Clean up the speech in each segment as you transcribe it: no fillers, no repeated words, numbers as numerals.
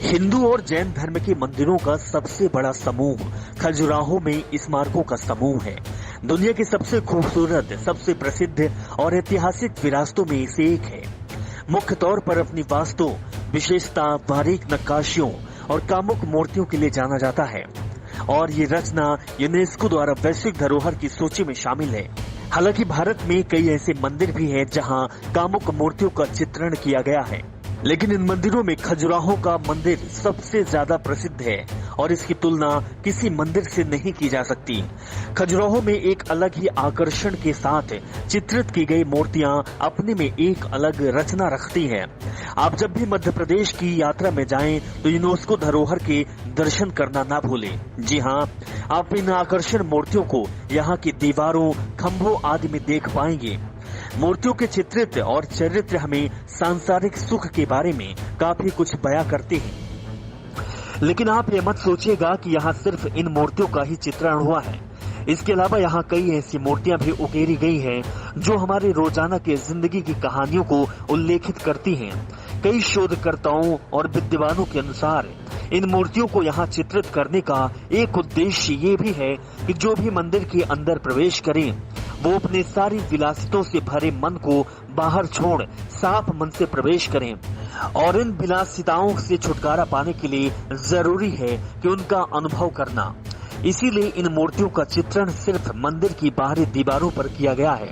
हिंदू और जैन धर्म के मंदिरों का सबसे बड़ा समूह खजुराहो में स्मारकों का समूह है। दुनिया की सबसे खूबसूरत, सबसे प्रसिद्ध और ऐतिहासिक विरासतों में से एक है। मुख्य तौर पर अपनी वास्तु विशेषता, बारीक नक्काशियों और कामुक मूर्तियों के लिए जाना जाता है और ये रचना यूनेस्को द्वारा वैश्विक धरोहर की सूची में शामिल है। हालांकि भारत में कई ऐसे मंदिर भी हैं जहां कामुक मूर्तियों का चित्रण किया गया है, लेकिन इन मंदिरों में खजुराहो का मंदिर सबसे ज्यादा प्रसिद्ध है और इसकी तुलना किसी मंदिर से नहीं की जा सकती। खजुराहो में एक अलग ही आकर्षण के साथ चित्रित की गई मूर्तियां अपने में एक अलग रचना रखती हैं। आप जब भी मध्य प्रदेश की यात्रा में जाएं तो यूनेस्को धरोहर के दर्शन करना ना भूलें। जी हाँ, आप इन आकर्षण मूर्तियों को यहाँ की दीवारों, खंभों आदि में देख पाएंगे। मूर्तियों के चित्रित और चरित्र हमें सांसारिक सुख के बारे में काफी कुछ बयां करते हैं। लेकिन आप ये मत सोचिएगा कि यहाँ सिर्फ इन मूर्तियों का ही चित्रण हुआ है। इसके अलावा यहाँ कई ऐसी मूर्तियां भी उकेरी गई हैं जो हमारे रोजाना के जिंदगी की कहानियों को उल्लेखित करती हैं। कई शोधकर्ताओं और विद्वानों के अनुसार इन मूर्तियों को यहाँ चित्रित करने का एक उद्देश्य ये भी है कि जो भी मंदिर के अंदर प्रवेश करें वो अपने सारी विलासितों से भरे मन को बाहर छोड़ साफ मन से प्रवेश करें। और इन विलासिताओं से छुटकारा पाने के लिए जरूरी है कि उनका अनुभव करना। इसीलिए इन मूर्तियों का चित्रण सिर्फ मंदिर की बाहरी दीवारों पर किया गया है।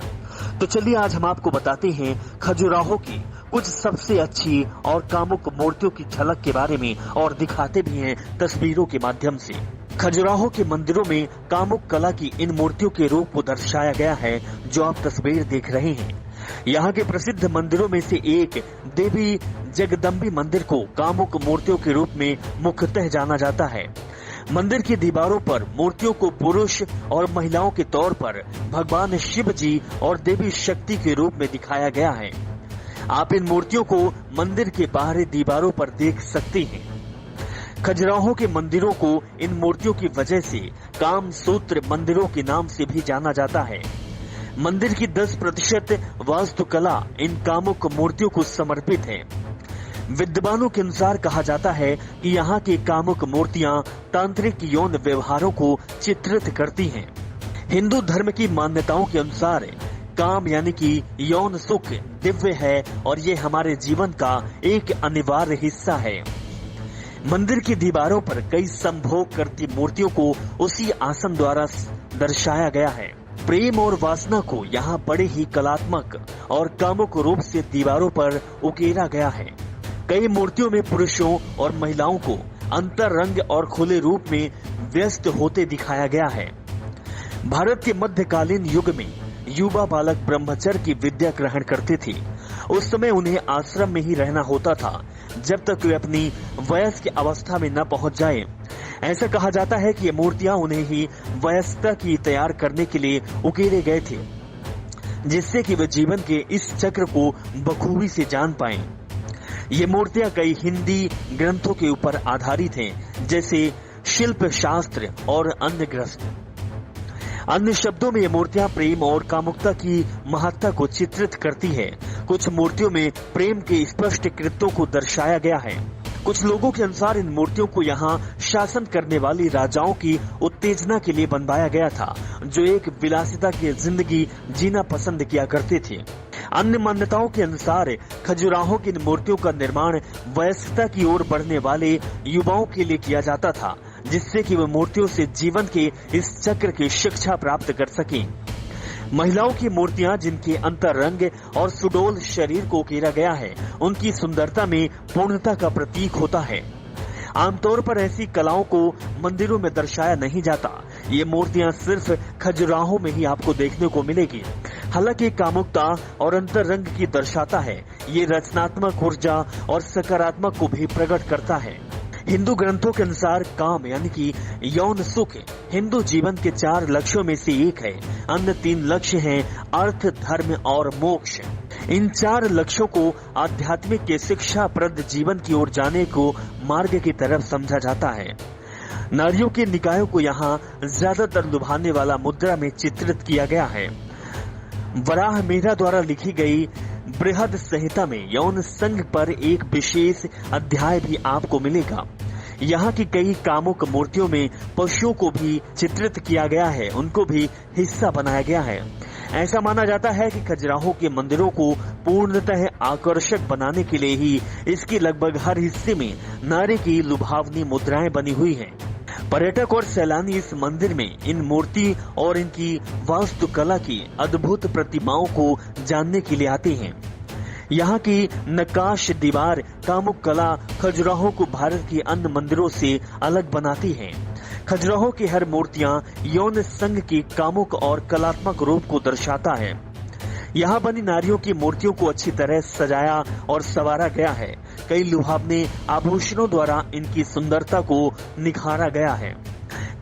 तो चलिए आज हम आपको बताते हैं खजुराहो की कुछ सबसे अच्छी और कामुक मूर्तियों की झलक के बारे में और दिखाते भी हैं तस्वीरों के माध्यम से। खजुराहो के मंदिरों में कामुक कला की इन मूर्तियों के रूप को दर्शाया गया है जो आप तस्वीर देख रहे हैं। यहाँ के प्रसिद्ध मंदिरों में से एक देवी जगदम्बी मंदिर को कामुक मूर्तियों के रूप में मुख्यतः जाना जाता है। मंदिर की दीवारों पर मूर्तियों को पुरुष और महिलाओं के तौर पर भगवान शिव जी और देवी शक्ति के रूप में दिखाया गया है। आप इन मूर्तियों को मंदिर के बाहरी दीवारों पर देख सकते हैं। खजुराहो के मंदिरों को इन मूर्तियों की वजह से कामसूत्र मंदिरों के नाम से भी जाना जाता है। मंदिर की 10% वास्तुकला इन कामुक मूर्तियों को समर्पित है। विद्वानों के अनुसार कहा जाता है कि यहाँ की कामुक मूर्तियां तांत्रिक यौन व्यवहारों को चित्रित करती हैं। हिंदू धर्म की मान्यताओं के अनुसार काम यानी कि यौन सुख दिव्य है और ये हमारे जीवन का एक अनिवार्य हिस्सा है। मंदिर की दीवारों पर कई संभोग करती मूर्तियों को उसी आसन द्वारा दर्शाया गया है। प्रेम और वासना को यहाँ बड़े ही कलात्मक और कामुक रूप से दीवारों पर उकेरा गया है। कई मूर्तियों में पुरुषों और महिलाओं को अंतरंग और खुले रूप में व्यस्त होते दिखाया गया है। भारत के मध्यकालीन युग में युवा बालक ब्रह्मचर्य की विद्या ग्रहण करते थे। उस समय उन्हें आश्रम में ही रहना होता था जब तक वे अपनी वयस्क अवस्था में न पहुंच जाए। ऐसा कहा जाता है कि ये मूर्तियां उन्हें ही वयस्कता की तैयार करने के लिए उकेरे गए थे, जिससे कि वे जीवन के इस चक्र को बखूबी से जान पाएं। ये मूर्तियां कई हिंदी ग्रंथों के ऊपर आधारित हैं, जैसे शिल्प शास्त्र और अन्य ग्रंथ। अन्य शब्दों में ये मूर्तियां प्रेम और कामुकता की महत्ता को चित्रित करती है। कुछ मूर्तियों में प्रेम के स्पष्ट कृत्यों को दर्शाया गया है। कुछ लोगों के अनुसार इन मूर्तियों को यहाँ शासन करने वाली राजाओं की उत्तेजना के लिए बनवाया गया था, जो एक विलासिता की जिंदगी जीना पसंद किया करते थे। अन्य मान्यताओं के अनुसार खजुराहो की इन मूर्तियों का निर्माण वयस्कता की ओर बढ़ने वाले युवाओं के लिए किया जाता था, जिससे कि वे मूर्तियों से जीवन के इस चक्र की शिक्षा प्राप्त कर सकें। महिलाओं की मूर्तियां जिनके अंतरंग और सुडौल शरीर को घेरा गया है, उनकी सुंदरता में पूर्णता का प्रतीक होता है। आमतौर पर ऐसी कलाओं को मंदिरों में दर्शाया नहीं जाता। ये मूर्तियां सिर्फ खजुराहो में ही आपको देखने को मिलेगी। हालांकि कामुकता और अंतरंग की दर्शाता है। ये रचनात्मक ऊर्जा और सकारात्मक को भी प्रकट करता है। हिंदू ग्रंथों के अनुसार काम यानी कि यौन सुख हिंदू जीवन के 4 लक्ष्यों में से एक है। अन्य 3 लक्ष्य हैं अर्थ, धर्म और मोक्ष। इन 4 लक्ष्यों को आध्यात्मिक के शिक्षाप्रद जीवन की ओर जाने को मार्ग की तरफ समझा जाता है। नारियों के निकायों को यहाँ ज्यादातर लुभाने वाला मुद्रा में चित्रित किया गया है। वराह मेहरा द्वारा लिखी गई बृहद संहिता में यौन संघ पर एक विशेष अध्याय भी आपको मिलेगा। यहाँ की कई कामुक मूर्तियों में पशुओं को भी चित्रित किया गया है, उनको भी हिस्सा बनाया गया है। ऐसा माना जाता है कि खजुराहो के मंदिरों को पूर्णतः आकर्षक बनाने के लिए ही इसके लगभग हर हिस्से में नारी की लुभावनी मुद्राएं बनी हुई हैं। पर्यटक और सैलानी इस मंदिर में इन मूर्ति और इनकी वास्तुकला की अद्भुत प्रतिमाओं को जानने के लिए आते हैं। यहाँ की नक्काश दीवार कामुक कला खजुराहो को भारत के अन्य मंदिरों से अलग बनाती है। खजुराहो की हर मूर्तियां यौन संघ के कामुक और कलात्मक रूप को दर्शाता है। यहाँ बनी नारियों की मूर्तियों को अच्छी तरह सजाया और संवारा गया है। कई लुभावने आभूषणों द्वारा इनकी सुंदरता को निखारा गया है।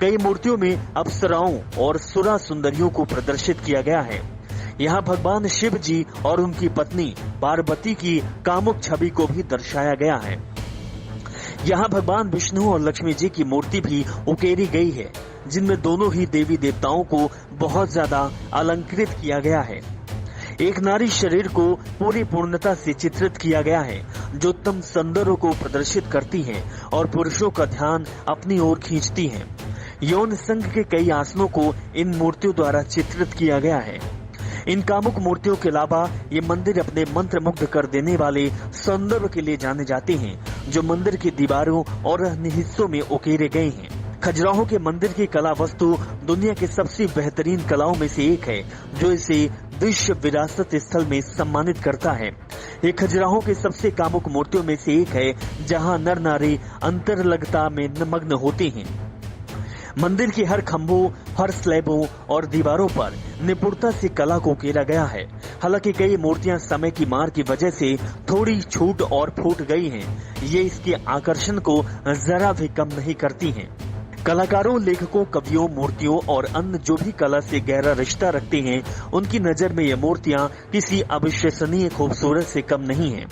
कई मूर्तियों में अप्सराओं और सुरा सुंदरियों को प्रदर्शित किया गया है। यहाँ भगवान शिव जी और उनकी पत्नी पार्वती की कामुक छवि को भी दर्शाया गया है। यहाँ भगवान विष्णु और लक्ष्मी जी की मूर्ति भी उकेरी गई है, जिनमें दोनों ही देवी देवताओं को बहुत ज्यादा अलंकृत किया गया है। एक नारी शरीर को पूरी पूर्णता से चित्रित किया गया है, जो उत्तम सौंदर्य को प्रदर्शित करती है और पुरुषों का ध्यान अपनी ओर खींचती है। यौन संघ के कई आसनों को इन मूर्तियों द्वारा चित्रित किया गया है। इन कामुक मूर्तियों के अलावा ये मंदिर अपने मंत्र मुग्ध कर देने वाले सौंदर्य के लिए जाने जाते हैं, जो मंदिर की दीवारों और अन्य हिस्सों में उकेरे गए हैं। खजुराहो के मंदिर की कला वस्तु दुनिया के सबसे बेहतरीन कलाओं में से एक है, जो इसे विश्व विरासत स्थल में सम्मानित करता है। ये खजुराहो के सबसे कामुक मूर्तियों में से एक है, जहां नर नारी अंतरलगता में मग्न होते हैं। मंदिर के हर खंभों, हर स्लैबों और दीवारों पर निपुणता से कला को उकेरा गया है। हालांकि कई मूर्तियां समय की मार की वजह से थोड़ी छूट और फूट गई हैं, ये इसके आकर्षण को जरा भी कम नहीं करती हैं। कलाकारों, लेखकों, कवियों, मूर्तियों और अन्य जो भी कला से गहरा रिश्ता रखते हैं, उनकी नजर में ये मूर्तियां किसी अविश्वसनीय खूबसूरत से कम नहीं हैं।